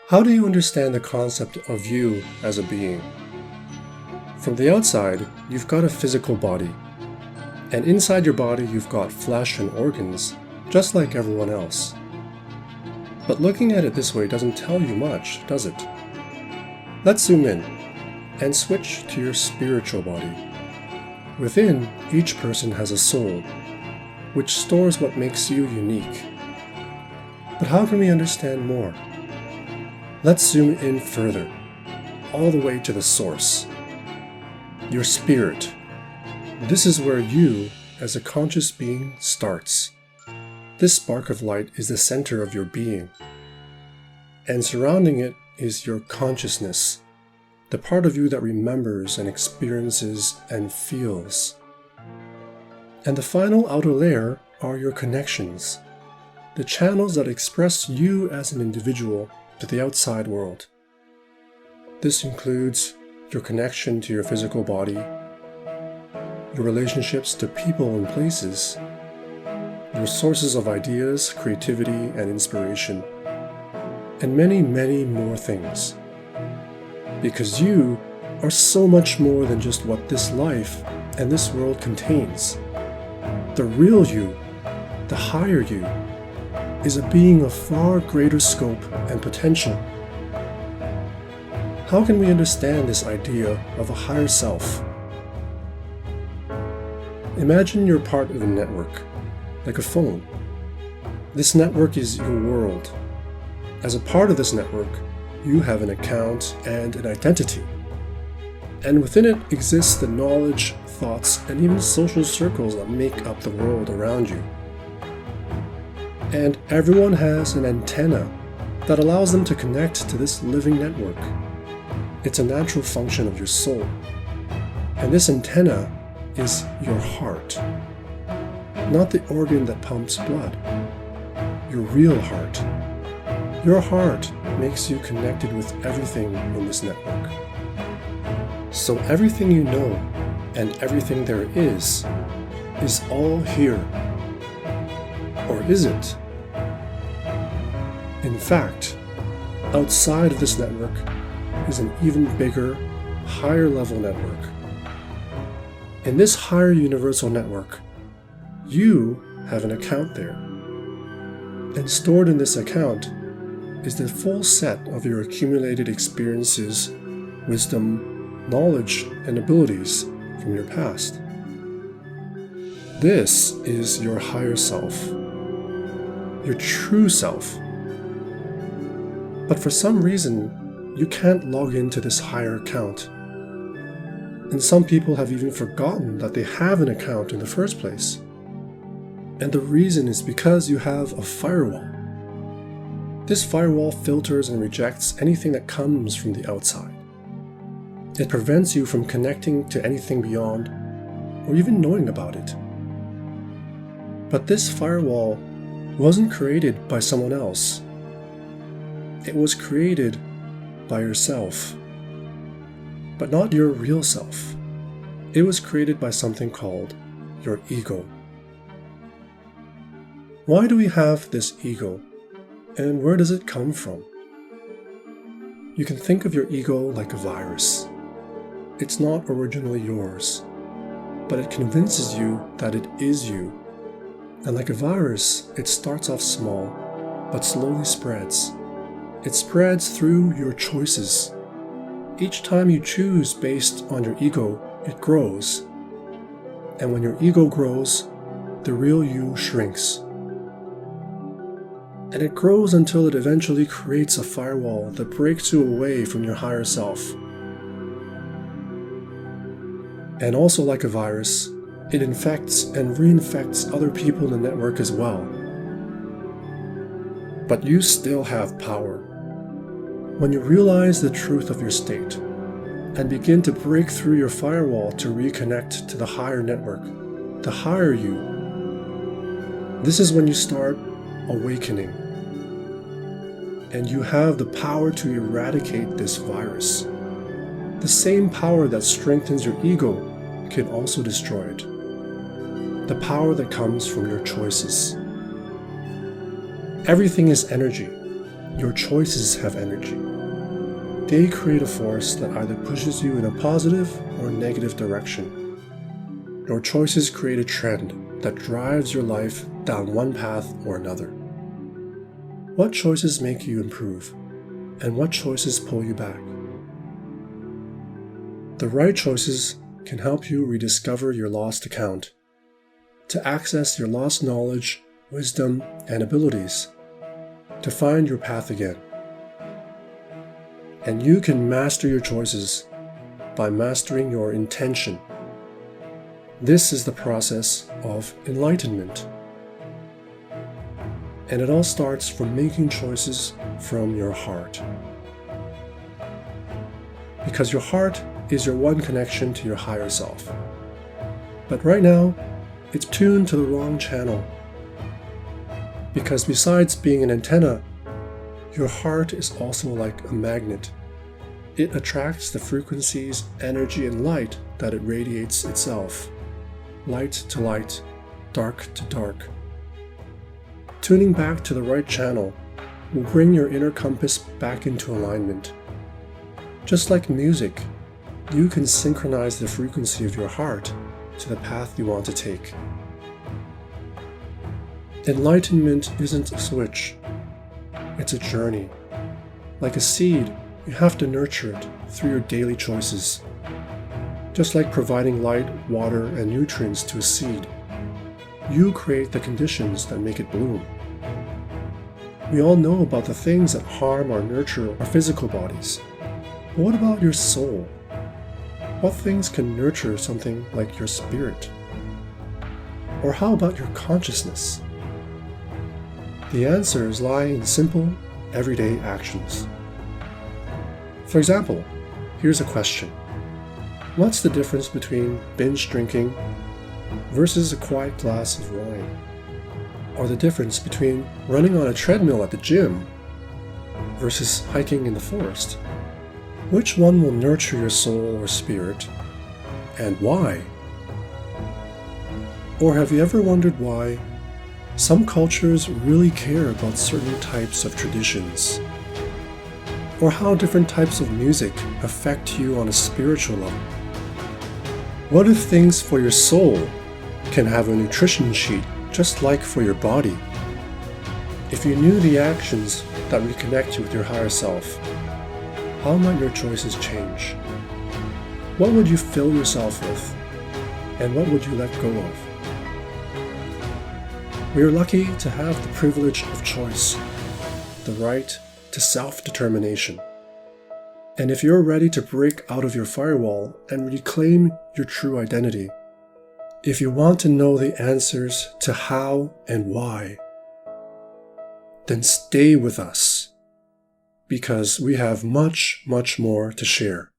How do you understand the concept of you as a being? From the outside, you've got a physical body, and inside your body you've got flesh and organs, just like everyone else. But looking at it this way doesn't tell you much, does it? Let's zoom in and switch to your spiritual body. Within, each person has a soul, which stores what makes you unique. But how can we understand more? Let's zoom in further, all the way to the source. Your spirit. This is where you, as a conscious being, starts. This spark of light is the center of your being. And surrounding it is your consciousness, the part of you that remembers and experiences and feels. And the final outer layer are your connections, the channels that express you as an individual to the outside world. This includes your connection to your physical body, your relationships to people and places, your sources of ideas, creativity, and inspiration, and many, many more things. Because you are so much more than just what this life and this world contains. The real you, the higher you, is a being of far greater scope and potential. How can we understand this idea of a higher self? Imagine you're part of a network, like a phone. This network is your world. As a part of this network, you have an account and an identity. And within it exists the knowledge, thoughts, and even social circles that make up the world around you. And everyone has an antenna that allows them to connect to this living network. It's a natural function of your soul. And this antenna is your heart, not the organ that pumps blood. Your real heart. Your heart makes you connected with everything in this network. So everything you know and everything there is all here. Or is it? In fact, outside of this network is an even bigger, higher level network. In this higher universal network, you have an account there. And stored in this account is the full set of your accumulated experiences, wisdom, knowledge, and abilities from your past. This is your higher self, your true self. But for some reason, you can't log into this higher account. And some people have even forgotten that they have an account in the first place. And the reason is because you have a firewall. This firewall filters and rejects anything that comes from the outside. It prevents you from connecting to anything beyond, or even knowing about it. But this firewall wasn't created by someone else. It was created by yourself. But not your real self. It was created by something called your ego. Why do we have this ego? And where does it come from? You can think of your ego like a virus. It's not originally yours, but it convinces you that it is you. And like a virus, it starts off small, but slowly spreads. It spreads through your choices. Each time you choose based on your ego, it grows. And when your ego grows, the real you shrinks. And it grows until it eventually creates a firewall that breaks you away from your higher self. And also like a virus, it infects and reinfects other people in the network as well. But you still have power. When you realize the truth of your state and begin to break through your firewall to reconnect to the higher network, the higher you, this is when you start awakening. And you have the power to eradicate this virus. The same power that strengthens your ego can also destroy it. The power that comes from your choices. Everything is energy, your choices have energy. They create a force that either pushes you in a positive or negative direction. Your choices create a trend that drives your life down one path or another. What choices make you improve, and what choices pull you back? The right choices can help you rediscover your lost account, to access your lost knowledge, wisdom, and abilities, to find your path again. And you can master your choices by mastering your intention. This is the process of enlightenment. And it all starts from making choices from your heart. Because your heart is your one connection to your higher self. But right now, it's tuned to the wrong channel. Because besides being an antenna, your heart is also like a magnet. It attracts the frequencies, energy, and light that it radiates itself. Light to light, dark to dark. Tuning back to the right channel will bring your inner compass back into alignment. Just like music, you can synchronize the frequency of your heart to the path you want to take. Enlightenment isn't a switch, it's a journey. Like a seed, you have to nurture it through your daily choices. Just like providing light, water, and nutrients to a seed, you create the conditions that make it bloom. We all know about the things that harm or nurture our physical bodies. But what about your soul? What things can nurture something like your spirit? Or how about your consciousness? The answers lie in simple, everyday actions. For example, here's a question. What's the difference between binge drinking versus a quiet glass of wine? Or the difference between running on a treadmill at the gym versus hiking in the forest? Which one will nurture your soul or spirit, and why? Or have you ever wondered why some cultures really care about certain types of traditions? Or how different types of music affect you on a spiritual level? What if things for your soul can have a nutrition sheet just like for your body? If you knew the actions that reconnect you with your higher self, how might your choices change? What would you fill yourself with? And what would you let go of? We are lucky to have the privilege of choice, the right to self-determination. And if you're ready to break out of your firewall and reclaim your true identity, if you want to know the answers to how and why, then stay with us, because we have much, much more to share.